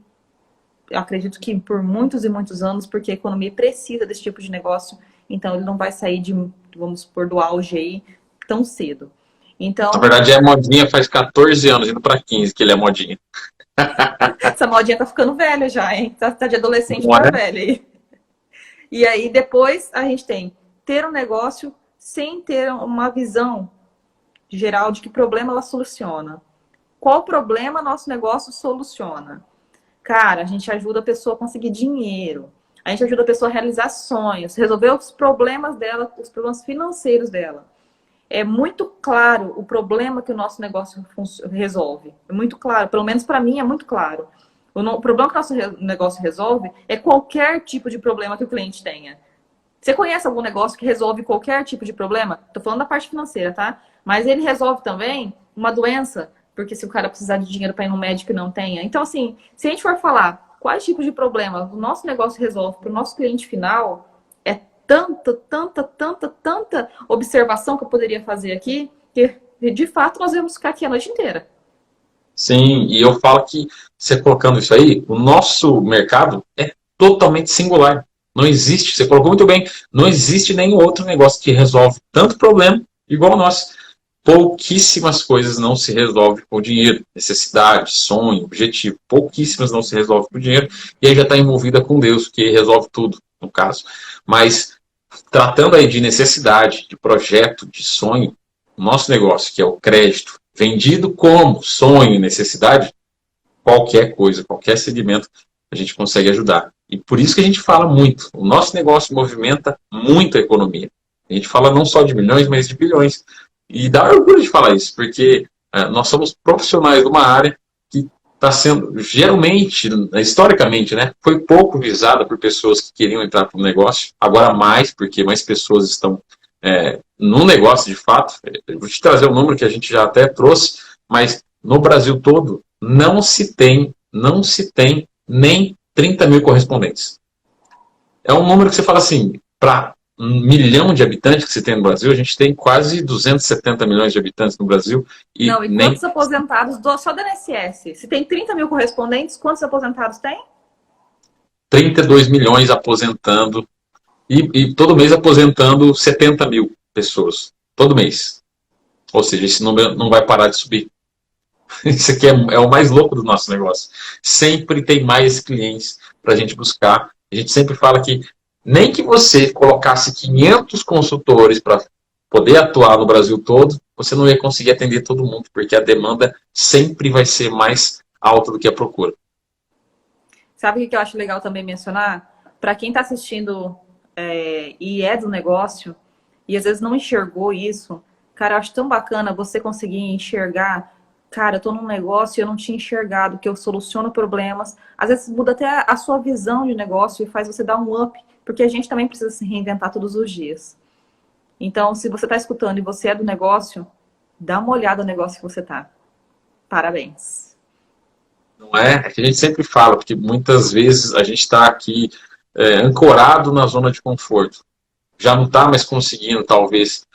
B: eu acredito que por muitos e muitos anos, porque a economia precisa desse tipo de negócio, então ele não vai sair vamos supor, do auge aí tão cedo. Então,
A: na verdade é modinha faz 14 anos, indo para 15 que ele é modinha.
B: Essa modinha tá ficando velha já, hein? Tá de adolescente para velha aí. E aí depois a gente tem ter um negócio sem ter uma visão geral de que problema ela soluciona. Qual problema nosso negócio soluciona? Cara, a gente ajuda a pessoa a conseguir dinheiro. A gente ajuda a pessoa a realizar sonhos, resolver os problemas dela, os problemas financeiros dela. É muito claro o problema que o nosso negócio resolve. É muito claro, pelo menos para mim é muito claro. O problema que o nosso negócio resolve é qualquer tipo de problema que o cliente tenha. Você conhece algum negócio que resolve qualquer tipo de problema? Estou falando da parte financeira, tá? Mas ele resolve também uma doença, porque se o cara precisar de dinheiro para ir no médico e não tenha. Então, assim, se a gente for falar quais tipos de problemas o nosso negócio resolve para o nosso cliente final, é tanta observação que eu poderia fazer aqui, que de fato nós vamos ficar aqui a noite inteira.
A: Sim, e eu falo que, você colocando isso aí, o nosso mercado é totalmente singular. Não existe, você colocou muito bem, não existe nenhum outro negócio que resolve tanto problema igual o nosso. Pouquíssimas coisas não se resolvem com dinheiro. Necessidade, sonho, objetivo. Pouquíssimas não se resolvem com dinheiro. E aí já está envolvida com Deus, que resolve tudo, no caso. Mas, tratando aí de necessidade, de projeto, de sonho, o nosso negócio, que é o crédito, vendido como sonho e necessidade, qualquer coisa, qualquer segmento, a gente consegue ajudar. E por isso que a gente fala muito. O nosso negócio movimenta muito a economia. A gente fala não só de milhões, mas de bilhões. E dá orgulho de falar isso, porque nós somos profissionais de uma área que está sendo, geralmente, historicamente, né, foi pouco visada por pessoas que queriam entrar para o negócio, agora mais, porque mais pessoas estão no negócio de fato. Eu vou te trazer um número que a gente já até trouxe, mas no Brasil todo não se tem nem 30 mil correspondentes. É um número que você fala assim, para 1 milhão de habitantes que se tem no Brasil, a gente tem quase 270 milhões de habitantes no Brasil e
B: Não, e
A: nem
B: quantos aposentados só do INSS? Se tem 30 mil correspondentes, quantos aposentados tem?
A: 32 milhões aposentando e todo mês aposentando 70 mil pessoas. Todo mês. Ou seja, esse número não vai parar de subir. Isso aqui é o mais louco do nosso negócio. Sempre tem mais clientes para a gente buscar. A gente sempre fala que nem que você colocasse 500 consultores para poder atuar no Brasil todo, você não ia conseguir atender todo mundo, porque a demanda sempre vai ser mais alta do que a procura.
B: Sabe o que eu acho legal também mencionar? Para quem está assistindo e é do negócio, e às vezes não enxergou isso, cara, eu acho tão bacana você conseguir enxergar. Cara, eu tô num negócio e eu não tinha enxergado que eu soluciono problemas. Às vezes muda até a sua visão de negócio e faz você dar um up, porque a gente também precisa se reinventar todos os dias. Então, se você está escutando e você é do negócio, dá uma olhada no negócio que você tá. Parabéns.
A: Não é? É que a gente sempre fala, porque muitas vezes a gente está aqui ancorado na zona de conforto. Já não está mais conseguindo, talvez,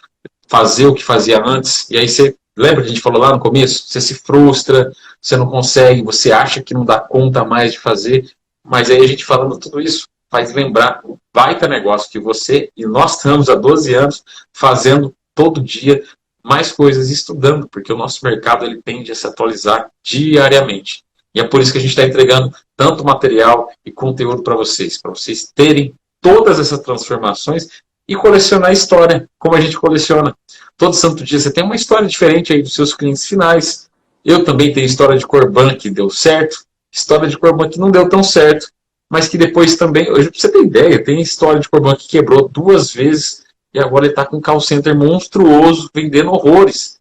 A: fazer o que fazia antes, e aí você lembra que a gente falou lá no começo? Você se frustra, você não consegue, você acha que não dá conta mais de fazer, mas aí a gente falando tudo isso faz lembrar o baita negócio que você e nós estamos há 12 anos fazendo todo dia mais coisas, estudando, porque o nosso mercado ele tende a se atualizar diariamente. E é por isso que a gente está entregando tanto material e conteúdo para vocês terem todas essas transformações e colecionar história, como a gente coleciona. Todo santo dia você tem uma história diferente aí dos seus clientes finais. Eu também tenho história de Corban que deu certo, história de Corban que não deu tão certo, mas que depois também, hoje pra você ter ideia, tem história de Corban que quebrou 2 vezes e agora ele está com um call center monstruoso, vendendo horrores.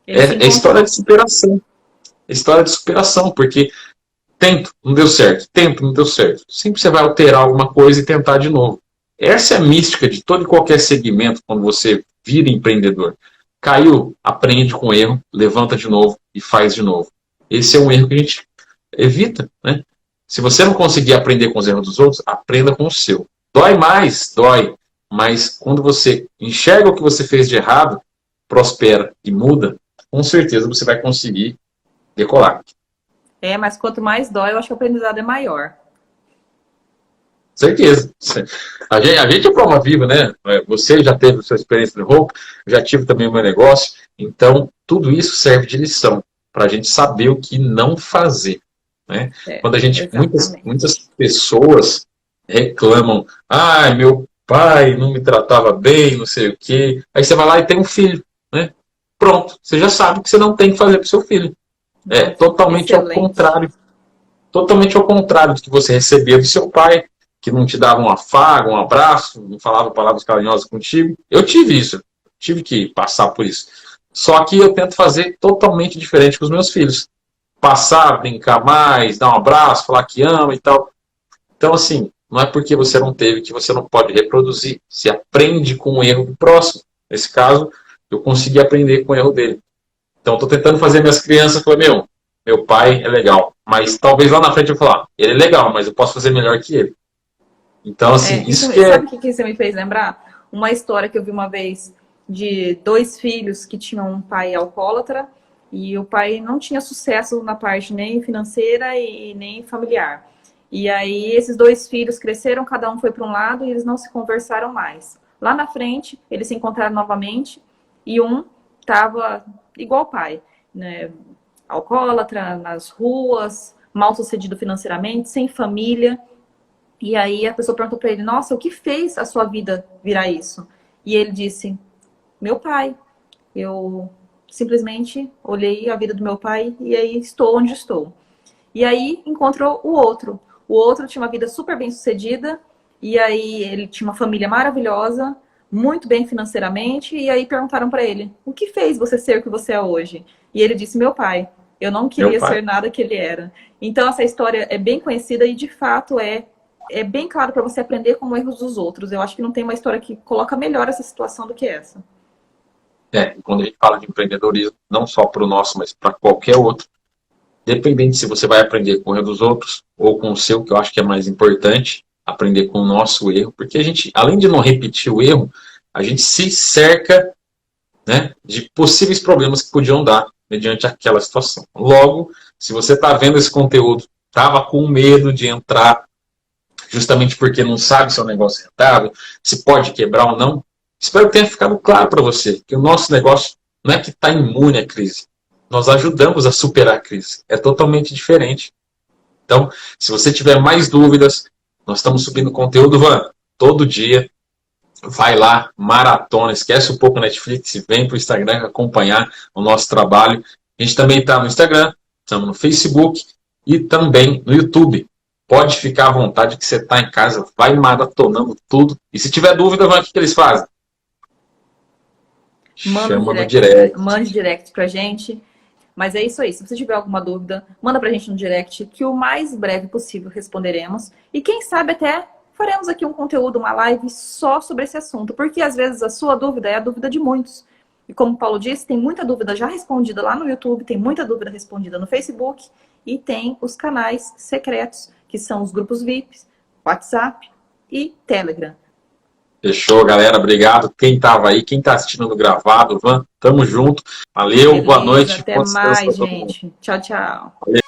A: É história de superação. É história de superação, porque tento, não deu certo, tento, não deu certo. Sempre você vai alterar alguma coisa e tentar de novo. Essa é a mística de todo e qualquer segmento quando você vira empreendedor. Caiu, aprende com o erro, levanta de novo e faz de novo. Esse é um erro que a gente evita, né? Se você não conseguir aprender com os erros dos outros, aprenda com o seu. Dói mais? Dói. Mas quando você enxerga o que você fez de errado, prospera e muda, com certeza você vai conseguir decolar.
B: Mas quanto mais dói, eu acho que o aprendizado é maior.
A: Certeza. A gente é prova viva, né? Você já teve sua experiência no roupa, já tive também o meu negócio. Então, tudo isso serve de lição para a gente saber o que não fazer. Né? Quando a gente, muitas pessoas reclamam, meu pai não me tratava bem, não sei o quê. Aí você vai lá e tem um filho, né? Pronto, você já sabe o que você não tem que fazer para o seu filho. É totalmente ao contrário. Totalmente ao contrário do que você recebia do seu pai, que não te dava um afago, um abraço, não falava palavras carinhosas contigo. Eu tive isso, tive que passar por isso. Só que eu tento fazer totalmente diferente com os meus filhos. Passar, brincar mais, dar um abraço, falar que ama e tal. Então, assim, não é porque você não teve que você não pode reproduzir. Você aprende com o erro do próximo. Nesse caso, eu consegui aprender com o erro dele. Então, estou tentando fazer minhas crianças falar, meu pai é legal, mas talvez lá na frente eu falar, ele é legal, mas eu posso fazer melhor que ele. Então, assim, isso que é...
B: Sabe o que você me fez lembrar? Uma história que eu vi uma vez de 2 filhos que tinham um pai alcoólatra e o pai não tinha sucesso na parte nem financeira e nem familiar. E aí esses 2 filhos cresceram, cada um foi para um lado e eles não se conversaram mais. Lá na frente, eles se encontraram novamente e um estava igual o pai, né? Alcoólatra, nas ruas, mal sucedido financeiramente, sem família. E aí a pessoa perguntou para ele, nossa, o que fez a sua vida virar isso? E ele disse, meu pai. Eu simplesmente olhei a vida do meu pai e aí estou onde estou. E aí encontrou o outro. O outro tinha uma vida super bem sucedida e aí ele tinha uma família maravilhosa, muito bem financeiramente, e aí perguntaram para ele, o que fez você ser o que você é hoje? E ele disse, meu pai. Eu não queria ser nada que ele era. Então, essa história é bem conhecida e, de fato, é bem claro para você aprender com os erros dos outros. Eu acho que não tem uma história que coloca melhor essa situação do que essa.
A: Quando a gente fala de empreendedorismo, não só para o nosso, mas para qualquer outro, dependente se você vai aprender com o erro dos outros ou com o seu, que eu acho que é mais importante, aprender com o nosso erro, porque a gente, além de não repetir o erro, a gente se cerca, né, de possíveis problemas que podiam dar mediante aquela situação. Logo, se você está vendo esse conteúdo, estava com medo de entrar, justamente porque não sabe se é um negócio rentável, se pode quebrar ou não, espero que tenha ficado claro para você que o nosso negócio não é que está imune à crise. Nós ajudamos a superar a crise. É totalmente diferente. Então, se você tiver mais dúvidas, nós estamos subindo conteúdo, Van, todo dia. Vai lá, maratona, esquece um pouco o Netflix e vem para o Instagram acompanhar o nosso trabalho. A gente também está no Instagram, estamos no Facebook e também no YouTube. Pode ficar à vontade que você está em casa, vai maratonando tudo. E se tiver dúvida, Van, o que eles fazem? Chama no direct.
B: Mande direct pra gente. Mas é isso aí. Se você tiver alguma dúvida, manda pra gente no direct, que o mais breve possível responderemos. E quem sabe até faremos aqui um conteúdo, uma live só sobre esse assunto. Porque às vezes a sua dúvida é a dúvida de muitos. E como o Paulo disse, tem muita dúvida já respondida lá no YouTube, tem muita dúvida respondida no Facebook. E tem os canais secretos, que são os grupos VIPs, WhatsApp e Telegram.
A: Fechou, galera. Obrigado. Quem estava aí, quem está assistindo no gravado, Van, tamo junto. Valeu, beleza, boa noite.
B: Até mais, gente. Tchau, tchau.
A: Valeu.